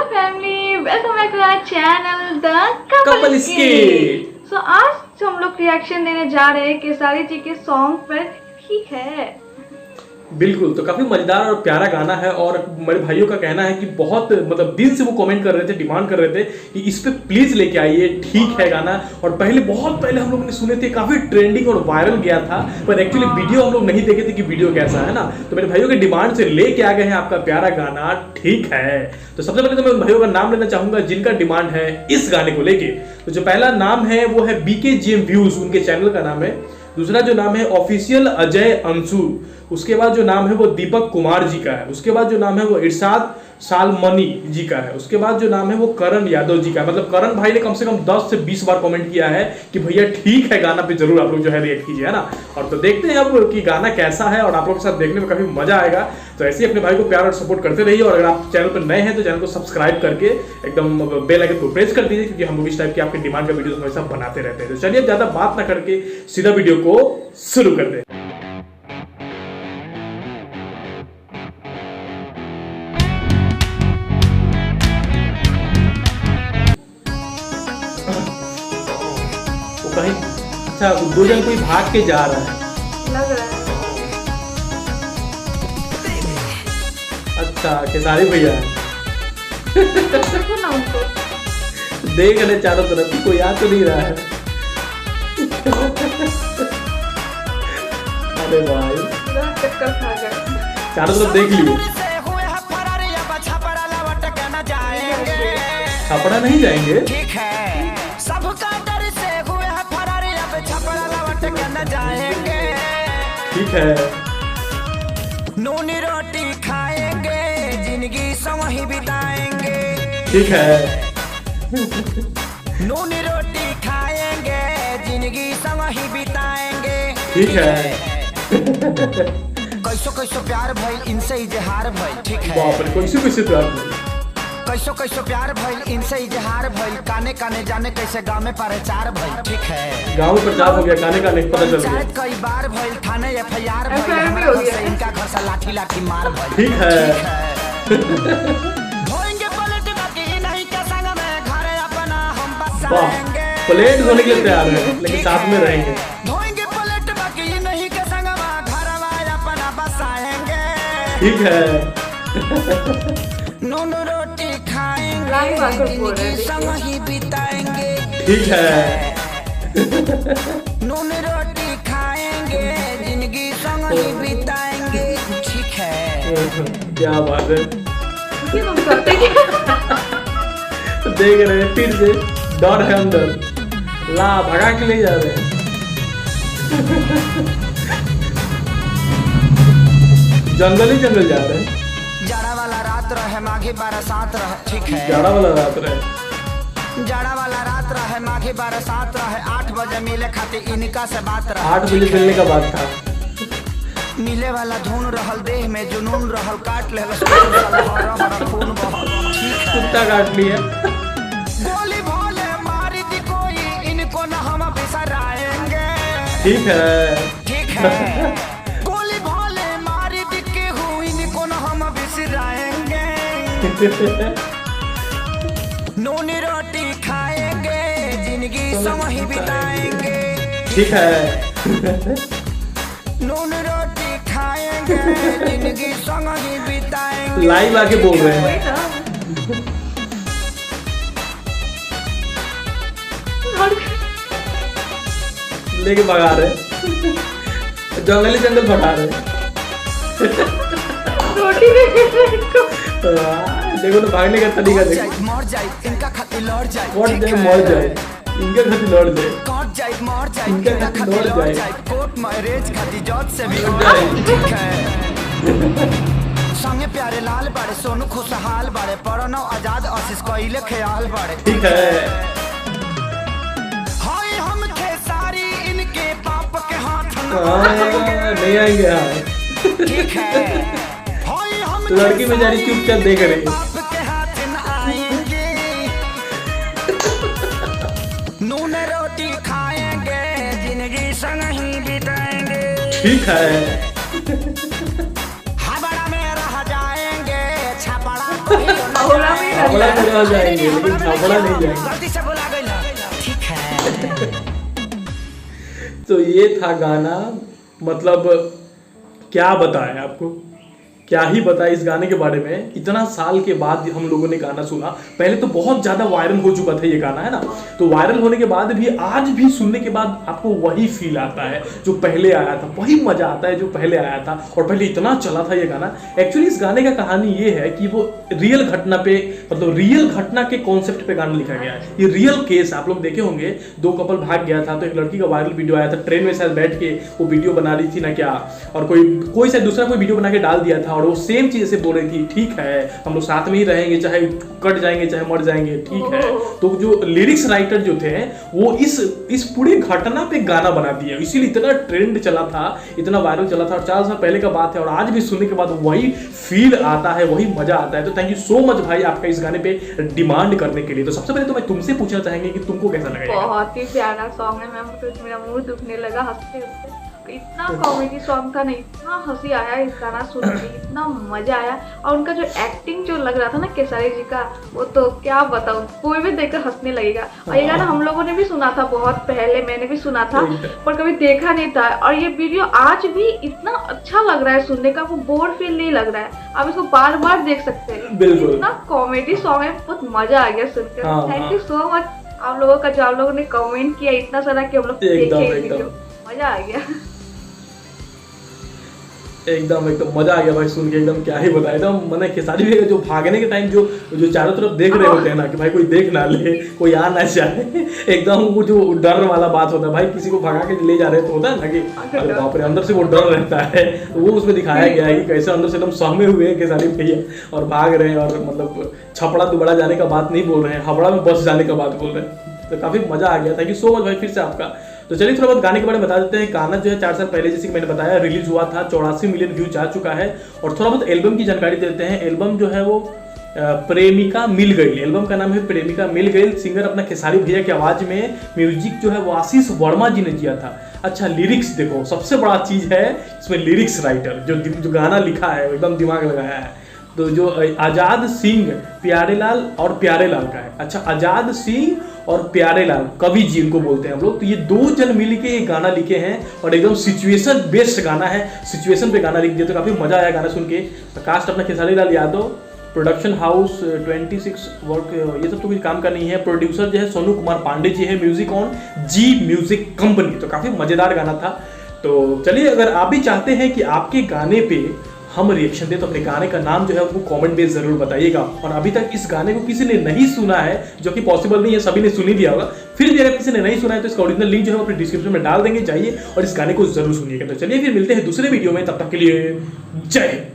Family, welcome back to our channel the couple skit. So आज हम लोग reaction देने जा रहे हैं केसारी जी के सॉन्ग पर। ठीक है, बिल्कुल। तो काफी मजेदार और प्यारा गाना है और मेरे भाइयों का कहना है कि बहुत मतलब दिल से वो कमेंट कर रहे थे, डिमांड कर रहे थे कि इस पे प्लीज लेके आइए। ठीक है गाना। और बहुत पहले हम लोग ने सुने थे, काफी ट्रेंडिंग और वायरल गया था, पर एक्चुअली वीडियो हम लोग नहीं देखे थे कि वीडियो कैसा है ना। तो मेरे भाइयों के डिमांड से लेके आ गए हैं आपका प्यारा गाना ठीक है। तो सबसे पहले तो मैं उन भाइयों का नाम लेना चाहूंगा जिनका डिमांड है इस गाने को लेके। तो जो पहला नाम है वो है BKGM व्यूज, उनके चैनल का नाम है। दूसरा जो नाम है ऑफिशियल अजय अंशु। उसके बाद जो नाम है वो दीपक कुमार जी का है। उसके बाद जो नाम है वो इरशाद सालमनी जी का है। उसके बाद जो नाम है वो करण यादव जी का है। मतलब करण भाई ने कम से कम 10 से 20 बार कमेंट किया है कि भैया ठीक है गाना पे जरूर आप लोग जो है रिएक्ट कीजिए, है ना। और तो देखते हैं अब कि गाना कैसा है और आप लोगों के साथ देखने में काफी मजा आएगा। तो ऐसे ही अपने भाई को प्यार और सपोर्ट करते रहिए। और अगर आप चैनल पर नए हैं तो चैनल को सब्सक्राइब करके एकदम बेल आइकन को प्रेस कर दीजिए, क्योंकि हम लोग इस टाइप की आपके डिमांड का वीडियो हमेशा बनाते रहते हैं। तो चलिए ज्यादा बात ना करके सीधा वीडियो को शुरू कर दे। कहीं अच्छा दो जन कोई भाग के जा रहा है लग रहा है। अच्छा खेसारी भैया देखो ना उनको, देख रहे चारों तरफ कोई याद तो नहीं रहा है। अरे भाई चक्कर खा गया। चारों तरफ देख लियो। छपड़ा नहीं जाएंगे। ठीक है, सबका डर से हुए हैं फरारी, अब छपड़ा लौट के न जाएंगे। ठीक है, नूनी रोटी खाएंगे, जिंदगी संग ही बिताएंगे। ठीक है, नूनी रोटी खाएंगे, जिंदगी संग ही बिताएंगे। ठीक है। कैसो कैसो प्यार भइल इनसे इजहार भइल। ठीक है, बाप रे कैसे कैसे प्यार भइल। कैसो कैसो प्यार भइल इनसे इजहार भइल। काने काने जाने कैसे गाँव में प्रचार भइल। ठीक है, गाँव में प्रचार हो गया, गाने का नहीं पता चल गया। पंचायत कई बार भइल, थाने FIR भइल, FIR भी हमारा हो घर गया। से इनका घर से लाठी लाठी मार भइल। ठीक है। धोएंगे पलट बाकी नहीं के संग में घर अपना हम वाह, बसाएंगे। प्लेट धोने के लिए तैयार है लेकिन साथ में रहेंगे। धोएंगे पलट बाकी नहीं के संग में घर अपना बसाएंगे। ठीक है। नून रोटी खाएंगे, लाइन आकर बोल रहे हैं, जिंदगी संग ही बिताएंगे। ठीक है। नून रोटी खाएंगे, जिंदगी संग ही बिताएंगे। ठीक है, क्या बात है। ये तुम करते क्या? देख रहे हैं फिर से डर है अंदर, ला भगा के ले जा रहे हैं। जंगल ही जंगल जा रहे हैं। जाड़ा वाला रात रहे माघी बरसात रहे। ठीक है, जाड़ा वाला रात रहे। जाड़ा वाला रात रहे माघी बरसात रहे। 8 बजे मिले खातिर इनका से बात रहे। 8 बजे मिलने का बात था। मिले वाला धुन रहल, देह में जुनून रहल, काट ले खून बहल। ठीक है, कुत्ता काट लिया। गोली भोले मारी दी कोई, इनको न हम बिसराएंगे। ठीक है। ठीक है, गोली भोले मारी दी के हूँ, इनको न हम बिसराएंगे। नूनी रोटी खाएंगे, जिंदगी संग ही बिताएंगे। ठीक है। नून रोटी खाएंगे, जिंदगी संग ही बिताएंगे। लाइव आके बोल रहे हैं। वही ना। लेके भगा रहे हैं। जंगल ही जंगल भगा रहे हैं। रोटी देखो तो भागने का तरीका देखो। मर जाए इनका खातिर लड़ जाए। मर ठीक जाए है। मर जाए इनके खातिर लड़ जाए। कट जाए मर जाए इनका इनका खातिर खातिर लड़ लड़ जाए। जाए। कोर्ट मैरिज खातिर जज से भी लड़ लड़ जाए। जाए। ठीक है, संगे प्यारे लाल बाड़े, सोनू खुशहाल बाड़े, प्रणव आजाद आशीष कोइले ख्याल बाड़े। ठीक है। हाय हम खेसारी इनके बाप के हाथ न हाँ, आएंगे। नहीं आएंगे यार। ठीक है, हाय हम लड़की बेचारी चुपचाप देख रही है। बाप के हाथ न आएंगे। नून रोटी खाएंगे, जिंदगी संग ही बिताएंगे। ठीक है। हावड़ा में रह जाएंगे, छपड़ा में छपड़ा में रह जाएंगे लेकिन छपड़ा नहीं जाएंगे। गलती से बोला गया, ठीक है। तो ये था गाना, मतलब क्या बताएं आपको, क्या ही बताएं इस गाने के बारे में। इतना साल के बाद हम लोगों ने गाना सुना, पहले तो बहुत ज़्यादा वायरल हो चुका था ये गाना, है ना। तो वायरल होने के बाद भी आज भी सुनने के बाद आपको वही फील आता है जो पहले आया था, वही मज़ा आता है जो पहले आया था, और पहले इतना चला था ये गाना। एक्चुअली इस गाने का कहानी ये है कि वो रियल घटना पे, मतलब रियल घटना के कॉन्सेप्ट पे गाना लिखा गया है। ये रियल केस, आप लोग देखे होंगे, 2 कपल भाग गया था, तो एक लड़की का वायरल वीडियो आया था, ट्रेन में शायद बैठ के वो वीडियो बना रही थी ना क्या, और कोई शायद दूसरा कोई वीडियो बना के डाल दिया था, और वो सेम चीज से बोल रही थी, ठीक है हम लोग साथ में ही रहेंगे, चाहे कट जाएंगे चाहे मर जाएंगे, ठीक है। तो जो लिरिक्स राइटर जो थे वो इस पूरे घटना पे गाना बना दिया, इसीलिए इतना ट्रेंड चला था, इतना वायरल चला था, और 4 साल पहले का बात है, और आज भी सुनने के बाद वही फील आता है, वही मजा आता है। तो थैंक यू सो मच भाई आपका इस गाने पे डिमांड करने के लिए। तो सबसे पहले तो मैं तुमसे पूछना चाहेंगे कि तुमको कैसा लगा? बहुत ही प्यारा सॉन्ग है मैम, तो मेरा मुंह दुखने लगा हंसते हंसते। इतना कॉमेडी सॉन्ग था ना, इतना हंसी आया इस गाना सुन के, इतना मजा आया। और उनका जो एक्टिंग जो लग रहा था ना केसारी जी का, वो तो क्या बताऊं, कोई भी देखकर हंसने लगेगा। और ये गाना हम लोगों ने भी सुना था बहुत पहले, मैंने भी सुना था पर कभी देखा नहीं था। और ये वीडियो आज भी इतना अच्छा लग रहा है सुनने का, वो बोर फील नहीं लग रहा है, आप इसको बार बार देख सकते हैं। इतना कॉमेडी सॉन्ग है, बहुत मजा आ गया सुनकर। थैंक यू सो मच आप लोगों का, जो आप लोगों ने कमेंट किया इतना सारा कि हम लोग देखे वीडियो, मजा आ गया। एकदम मजा आ गया भाई सुन के, एकदम क्या ही बताया। एकदम मैंने खेसारी भी जो भागने के टाइम जो चारों तरफ देख रहे होते हैं ना, कि भाई कोई देख ना ले, कोई आ ना जाए, एकदम वो जो डर वाला बात होता है भाई, किसी को भगा के ले जा रहे तो होता है ना कि अरे बाप रे, अंदर से वो डर रहता है। वो उसमें दिखाया गया है कि कैसे अंदर से एकदम सहमे हुए हैं खेसारी भैया और भाग रहे हैं, और मतलब छपड़ा दुबड़ा जाने का बात नहीं बोल रहे हैं, हावड़ा में बस जाने का बात बोल रहे हैं। तो काफी मजा आ गया। थैंक यू सो मच भाई फिर से आपका। तो चलिए थोड़ा बहुत गाने के बारे में बता देते हैं। गाना जो है 4 साल पहले, जैसे कि मैंने बताया, रिलीज हुआ था, 84 मिलियन व्यू जा चुका है। और थोड़ा बहुत एल्बम की जानकारी देते हैं। एल्बम जो है वो प्रेमिका मिल गई, एल्बम का नाम है प्रेमिका मिल गई। सिंगर अपना खेसारी भैया की आवाज में, म्यूजिक जो है वो आशीष वर्मा जी ने किया था। अच्छा लिरिक्स देखो, सबसे बड़ा चीज है इसमें लिरिक्स राइटर, जो गाना लिखा है एकदम दिमाग लगाया है। तो जो आजाद सिंह प्यारेलाल और प्यारेलाल का है। अच्छा आजाद सिंह और प्यारेलाल, कवि जी इनको बोलते हैं हम लोग। तो ये 2 जन मिल के ये गाना लिखे हैं, और एकदम सिचुएशन बेस्ड गाना है, सिचुएशन पे गाना लिख दिया। तो काफी मजा आया गाना सुन के। कास्ट अपना Khesari Lal Yadav, production house 26 work, ये सब तो कुछ काम का नहीं है। प्रोड्यूसर जो है सोनू कुमार पांडे जी है। Music on Zee Music company. तो काफी मजेदार गाना था। तो चलिए, अगर आप भी चाहते हैं कि आपके गाने पे हम रिएक्शन दें, तो अपने गाने का नाम जो है वो कमेंट में जरूर बताइएगा। और अभी तक इस गाने को किसी ने नहीं सुना है, जो कि पॉसिबल नहीं है, सभी ने सुन ही दिया होगा, फिर भी अगर किसी ने नहीं सुना है तो इसका ओरिजिनल लिंक जो है अपने डिस्क्रिप्शन में डाल देंगे, जाइए और इस गाने को जरूर सुनिएगा। तो चलिए फिर मिलते हैं दूसरे वीडियो में, तब तक के लिए जय हिंद।